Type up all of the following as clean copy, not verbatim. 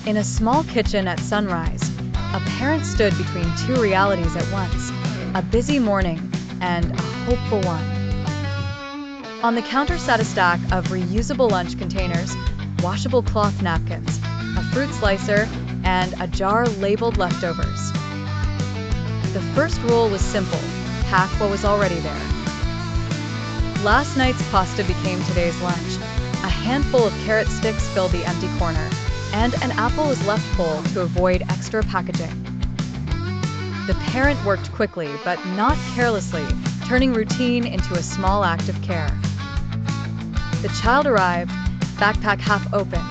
In a small kitchen at sunrise, a parent stood between two realities at once, a busy morning and a hopeful one. On the counter sat a stack of reusable lunch containers, washable cloth napkins, a fruit slicer, and a jar labeled leftovers. The first rule was simple: pack what was already there. Last night's pasta became today's lunch. A handful of carrot sticks filled the empty corner, and an apple was left whole to avoid extra packaging. The parent worked quickly, but not carelessly, turning routine into a small act of care. The child arrived, backpack half open,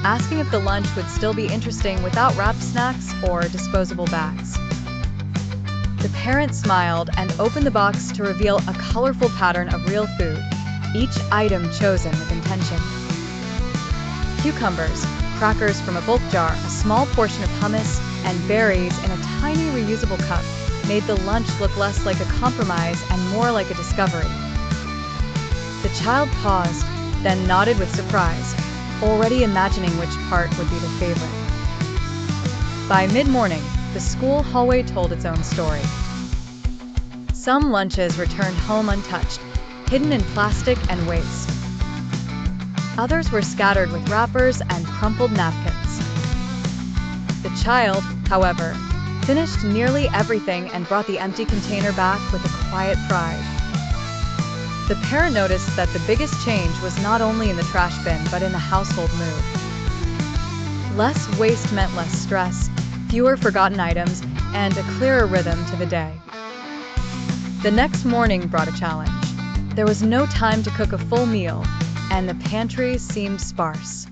asking if the lunch would still be interesting without wrapped snacks or disposable bags. The parent smiled and opened the box to reveal a colorful pattern of real food, each item chosen with intention. Cucumbers, crackers from a bulk jar, a small portion of hummus, and berries in a tiny reusable cup made the lunch look less like a compromise and more like a discovery. The child paused, then nodded with surprise, already imagining which part would be the favorite. By mid-morning, the school hallway told its own story. Some lunches returned home untouched, hidden in plastic and waste. Others were scattered with wrappers and crumpled napkins. The child, however, finished nearly everything and brought the empty container back with a quiet pride. The parent noticed that the biggest change was not only in the trash bin but in the household mood. Less waste meant less stress, fewer forgotten items, and a clearer rhythm to the day. The next morning brought a challenge. There was no time to cook a full meal, and the pantry seemed sparse.